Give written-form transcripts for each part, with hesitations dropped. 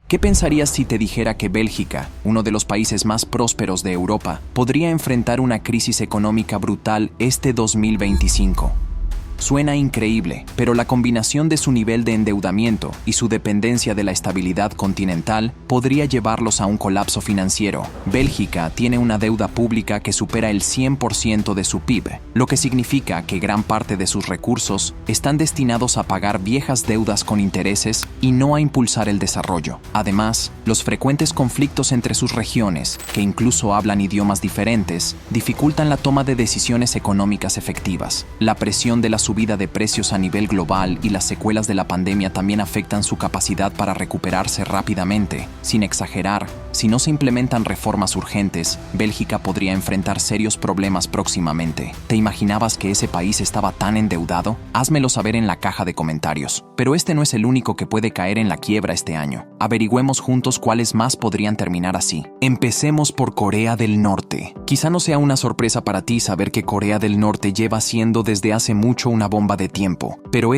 ¿Qué pensarías si te dijera que Bélgica, uno de los países más prósperos de Europa, podría enfrentar una crisis económica brutal este 2025? Suena increíble, pero la combinación de su nivel de endeudamiento y su dependencia de la estabilidad continental podría llevarlos a un colapso financiero. Bélgica tiene una deuda pública que supera el 100% de su PIB, lo que significa que gran parte de sus recursos están destinados a pagar viejas deudas con intereses y no a impulsar el desarrollo. Además, los frecuentes conflictos entre sus regiones, que incluso hablan idiomas diferentes, dificultan la toma de decisiones económicas efectivas. La presión de la subida de precios a nivel global y las secuelas de la pandemia también afectan su capacidad para recuperarse rápidamente. Sin exagerar, si no se implementan reformas urgentes, Bélgica podría enfrentar serios problemas próximamente. ¿Te imaginabas que ese país estaba tan endeudado? Házmelo saber en la caja de comentarios. Pero este no es el único que puede caer en la quiebra este año. Averigüemos juntos cuáles más podrían terminar así. Empecemos por Corea del Norte. Quizá no sea una sorpresa para ti saber que Corea del Norte lleva siendo desde hace mucho una bomba de tiempo, pero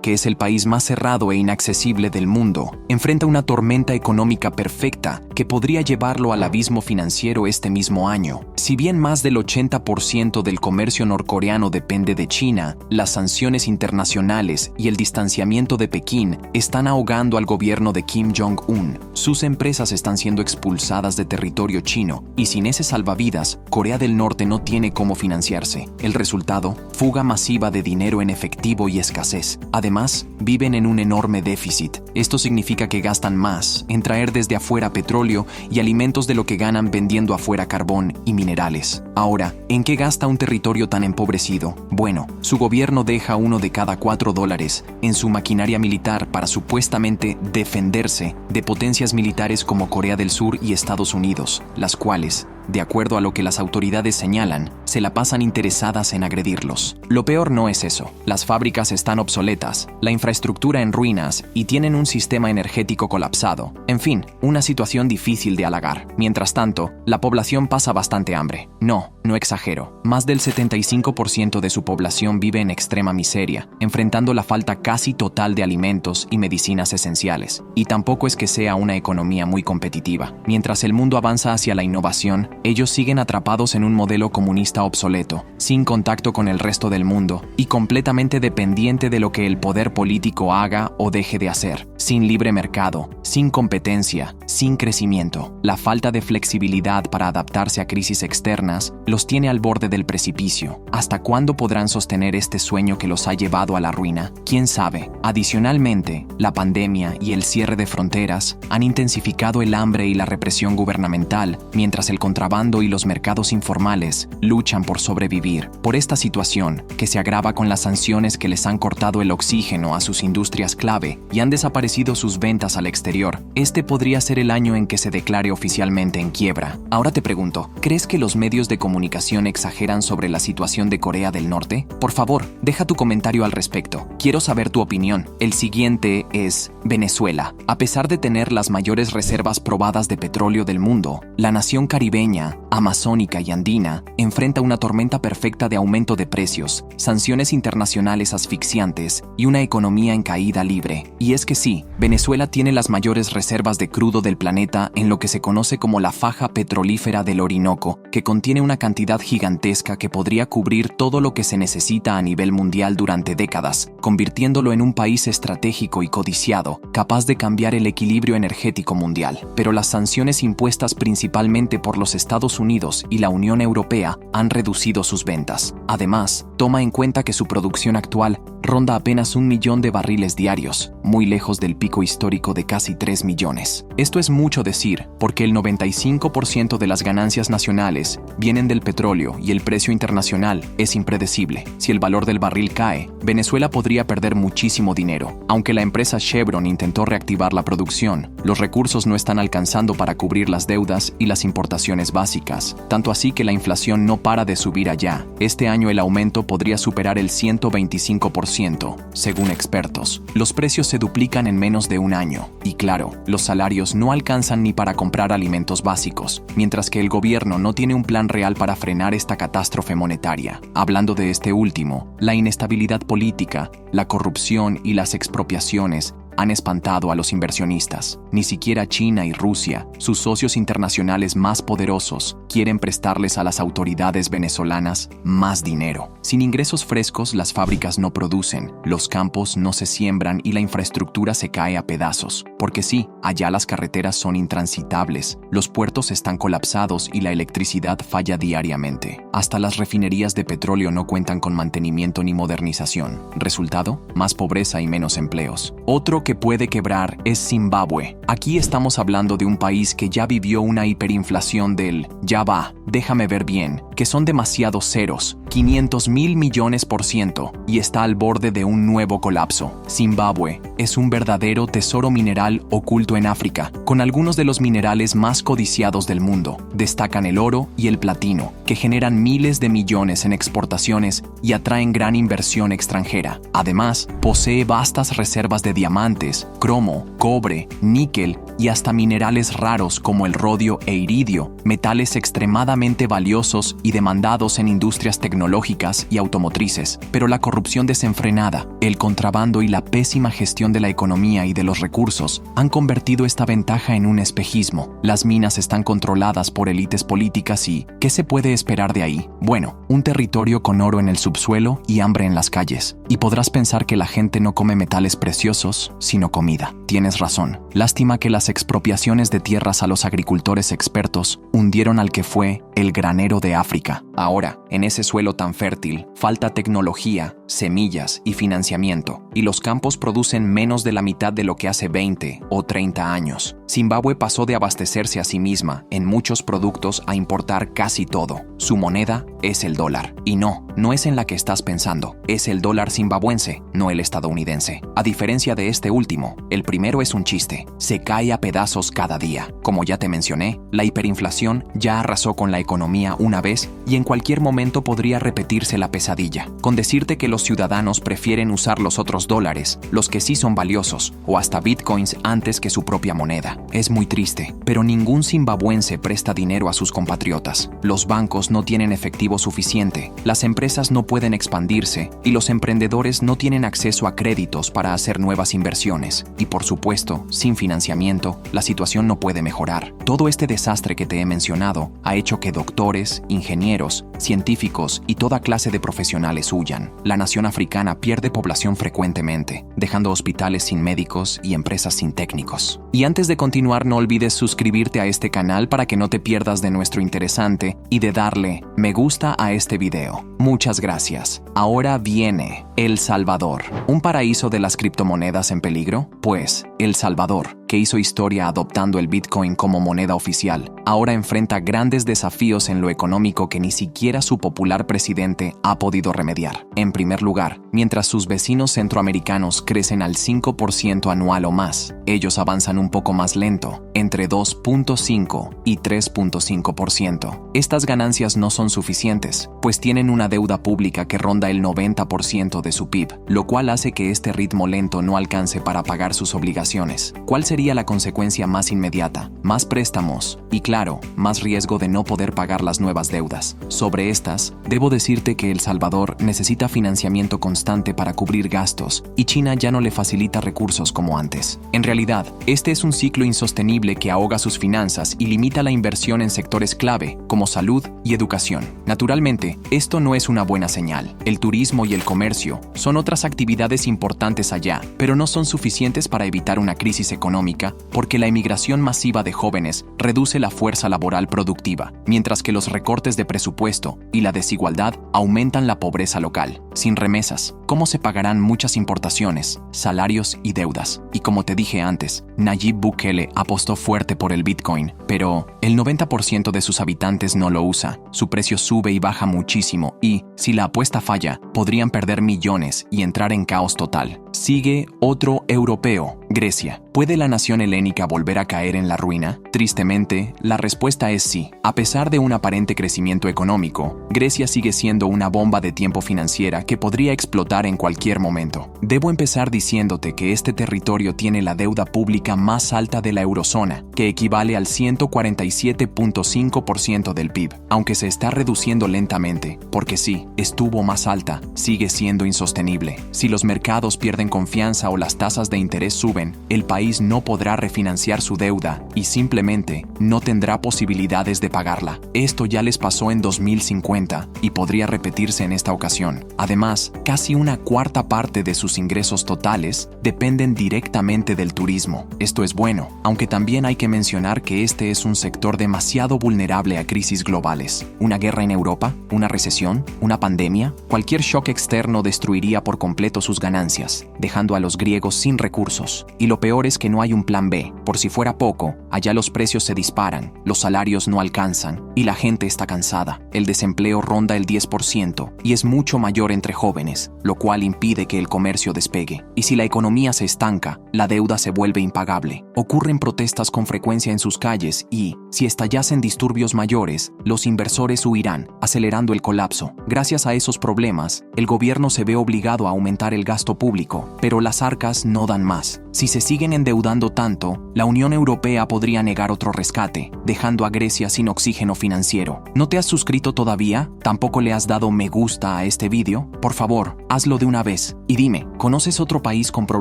que es el país más cerrado e inaccesible del mundo, enfrenta una tormenta económica perfecta que podría llevarlo al abismo financiero este mismo año. Si bien más del 80% del comercio norcoreano depende de China, las sanciones internacionales y el distanciamiento de Pekín están ahogando al gobierno de Kim Jong-un. Sus empresas están siendo expulsadas de territorio chino y sin ese salvavidas, Corea del Norte no tiene cómo financiarse. El resultado, fuga masiva de dinero en efectivo y escasez. Además, viven en un enorme déficit. Esto significa que gastan más en traer desde afuera petróleo y alimentos de lo que ganan vendiendo afuera carbón y minerales. Ahora, ¿en qué gasta un territorio tan empobrecido? Bueno, su gobierno deja $1 de cada $4 en su maquinaria militar para supuestamente defenderse de potencias militares como Corea del Sur y Estados Unidos, las cuales, de acuerdo a lo que las autoridades señalan, se la pasan interesadas en agredirlos. Lo peor no es eso. Las fábricas están obsoletas, la infraestructura en ruinas y tienen un sistema energético colapsado. En fin, una situación difícil de halagar. Mientras tanto, la población pasa bastante hambre. No exagero. Más del 75% de su población vive en extrema miseria, enfrentando la falta casi total de alimentos y medicinas esenciales. Y tampoco es que sea una economía muy competitiva. Mientras el mundo avanza hacia la innovación, ellos siguen atrapados en un modelo comunista obsoleto, sin contacto con el resto del mundo y completamente dependiente de lo que el poder político haga o deje de hacer. Sin libre mercado, sin competencia, sin crecimiento. La falta de flexibilidad para adaptarse a crisis externas los tiene al borde del precipicio. ¿Hasta cuándo podrán sostener este sueño que los ha llevado a la ruina? ¿Quién sabe? Adicionalmente, la pandemia y el cierre de fronteras han intensificado el hambre y la represión gubernamental, mientras el contrabando y los mercados informales luchan por sobrevivir. Por esta situación, que se agrava con las sanciones que les han cortado el oxígeno a sus industrias clave y han desaparecido sus ventas al exterior, este podría ser el año en que se declare oficialmente en quiebra. Ahora te pregunto, ¿crees que los medios de comunicación exageran sobre la situación de Corea del Norte? Por favor, deja tu comentario al respecto. Quiero saber tu opinión. El siguiente es Venezuela. A pesar de tener las mayores reservas probadas de petróleo del mundo, la nación caribeña, amazónica y andina enfrenta una tormenta perfecta de aumento de precios, sanciones internacionales asfixiantes y una economía en caída libre. Y es que sí, Venezuela tiene las mayores reservas de crudo del planeta en lo que se conoce como la faja petrolífera del Orinoco, que contiene una cantidad gigantesca que podría cubrir todo lo que se necesita a nivel mundial durante décadas, convirtiéndolo en un país estratégico y codiciado, capaz de cambiar el equilibrio energético mundial. Pero las sanciones impuestas principalmente por los Estados Unidos y la Unión Europea han reducido sus ventas. Además, toma en cuenta que su producción actual ronda apenas 1 millón de barriles diarios, muy lejos del pico histórico de casi 3 millones. Esto es mucho decir, porque el 95% de las ganancias nacionales vienen del petróleo y el precio internacional es impredecible. Si el valor del barril cae, Venezuela podría perder muchísimo dinero. Aunque la empresa Chevron intentó reactivar la producción, los recursos no están alcanzando para cubrir las deudas y las importaciones básicas, tanto así que la inflación no para de subir allá. Este año el aumento podría superar el 125%, según expertos. Los precios se duplican en menos de un año. Y claro, los salarios no alcanzan ni para comprar alimentos básicos, mientras que el gobierno no tiene un plan real para frenar esta catástrofe monetaria. Hablando de este último, la inestabilidad política, la corrupción y las expropiaciones han espantado a los inversionistas. Ni siquiera China y Rusia, sus socios internacionales más poderosos, quieren prestarles a las autoridades venezolanas más dinero. Sin ingresos frescos, las fábricas no producen, los campos no se siembran y la infraestructura se cae a pedazos. Porque sí, allá las carreteras son intransitables, los puertos están colapsados y la electricidad falla diariamente. Hasta las refinerías de petróleo no cuentan con mantenimiento ni modernización. Resultado, más pobreza y menos empleos. Otro que puede quebrar es Zimbabue. Aquí estamos hablando de un país que ya vivió una hiperinflación del ya va, déjame ver bien, que son demasiados ceros, 500.000 millones %, y está al borde de un nuevo colapso. Zimbabue es un verdadero tesoro mineral oculto en África, con algunos de los minerales más codiciados del mundo. Destacan el oro y el platino, que generan miles de millones en exportaciones y atraen gran inversión extranjera. Además, posee vastas reservas de diamantes, cromo, cobre, níquel y hasta minerales raros como el rodio e iridio, metales extremadamente valiosos y demandados en industrias tecnológicas y automotrices. Pero la corrupción desenfrenada, el contrabando y la pésima gestión de la economía y de los recursos han convertido esta ventaja en un espejismo. Las minas están controladas por élites políticas y ¿qué se puede esperar de ahí? Bueno, un territorio con oro en el subsuelo y hambre en las calles. Y podrás pensar que la gente no come metales preciosos, sino comida. Tienes razón. Lástima que las expropiaciones de tierras a los agricultores expertos hundieron al que fue el granero de África. Ahora, en ese suelo tan fértil, falta tecnología, semillas y financiamiento, y los campos producen menos de la mitad de lo que hace 20 o 30 años. Zimbabue pasó de abastecerse a sí misma en muchos productos a importar casi todo. Su moneda es el dólar. Y no es en la que estás pensando. Es el dólar zimbabuense, no el estadounidense. A diferencia de este último, el primero es un chiste. Se cae a pedazos cada día. Como ya te mencioné, la hiperinflación ya arrasó con la economía una vez y en cualquier momento podría repetirse la pesadilla. Con decirte que los ciudadanos prefieren usar los otros dólares, los que sí son valiosos, o hasta bitcoins antes que su propia moneda. Es muy triste, pero ningún zimbabuense presta dinero a sus compatriotas. Los bancos no tienen efectivo suficiente, las empresas no pueden expandirse y los emprendedores no tienen acceso a créditos para hacer nuevas inversiones. Y por supuesto, sin financiamiento, la situación no puede mejorar. Todo este desastre que te he mencionado ha hecho que doctores, ingenieros, científicos y toda clase de profesionales huyan. La nación africana pierde población frecuentemente, dejando hospitales sin médicos y empresas sin técnicos. Y antes de continuar, no olvides suscribirte a este canal para que no te pierdas de nuestro interesante y de darle me gusta a este video. Muchas gracias. Ahora viene El Salvador. ¿Un paraíso de las criptomonedas en peligro? Pues, El Salvador, que hizo historia adoptando el Bitcoin como moneda oficial, ahora enfrenta grandes desafíos en lo económico que ni siquiera su popular presidente ha podido remediar. En primer lugar, mientras sus vecinos centroamericanos crecen al 5% anual o más, ellos avanzan un poco más lento, entre 2.5 y 3.5%. Estas ganancias no son suficientes, pues tienen una deuda pública que ronda el 90% de su PIB, lo cual hace que este ritmo lento no alcance para pagar sus obligaciones. ¿Cuál sería la consecuencia más inmediata? Más préstamos y, claro, más riesgo de no poder pagar las nuevas deudas. Sobre estas, debo decirte que El Salvador necesita financiamiento constante para cubrir gastos y China ya no le facilita recursos como antes. En realidad, este es un ciclo insostenible que ahoga sus finanzas y limita la inversión en sectores clave como salud y educación. Naturalmente, esto no es una buena señal. El turismo y el comercio son otras actividades importantes allá, pero no son suficientes para evitar una crisis económica porque la emigración masiva de jóvenes reduce la fuerza laboral productiva, mientras que los recortes de presupuesto y la desigualdad aumentan la pobreza local. Sin remesas, ¿cómo se pagarán muchas importaciones, salarios y deudas? Y como te dije antes, Nayib Bukele apostó fuerte por el Bitcoin, pero el 90% de sus habitantes no lo usa. Su precio sube y baja muchísimo y, si la apuesta falla, podrían perder millones y entrar en caos total. Sigue otro europeo, Grecia. ¿Puede la nación helénica volver a caer en la ruina? Tristemente, la respuesta es sí. A pesar de un aparente crecimiento económico, Grecia sigue siendo una bomba de tiempo financiera que podría explotar en cualquier momento. Debo empezar diciéndote que este territorio tiene la deuda pública más alta de la eurozona, que equivale al 147.5% del PIB. Aunque se está reduciendo lentamente, porque sí, estuvo más alta, sigue siendo insostenible. Si los mercados pierden confianza o las tasas de interés suben, resumen, el país no podrá refinanciar su deuda y simplemente no tendrá posibilidades de pagarla. Esto ya les pasó en 2050 y podría repetirse en esta ocasión. Además, casi una cuarta parte de sus ingresos totales dependen directamente del turismo. Esto es bueno, aunque también hay que mencionar que este es un sector demasiado vulnerable a crisis globales. Una guerra en Europa, una recesión, una pandemia, cualquier shock externo destruiría por completo sus ganancias, dejando a los griegos sin recursos. Y lo peor es que no hay un plan B. Por si fuera poco, allá los precios se disparan, los salarios no alcanzan y la gente está cansada. El desempleo ronda el 10% y es mucho mayor entre jóvenes, lo cual impide que el comercio despegue. Y si la economía se estanca, la deuda se vuelve impagable. Ocurren protestas con frecuencia en sus calles y, si estallasen disturbios mayores, los inversores huirán, acelerando el colapso. Gracias a esos problemas, el gobierno se ve obligado a aumentar el gasto público, pero las arcas no dan más. Si se siguen endeudando tanto, la Unión Europea podría negar otro rescate, dejando a Grecia sin oxígeno financiero. ¿No te has suscrito todavía? ¿Tampoco le has dado me gusta a este vídeo? Por favor, hazlo de una vez. Y dime, ¿conoces otro país con problemas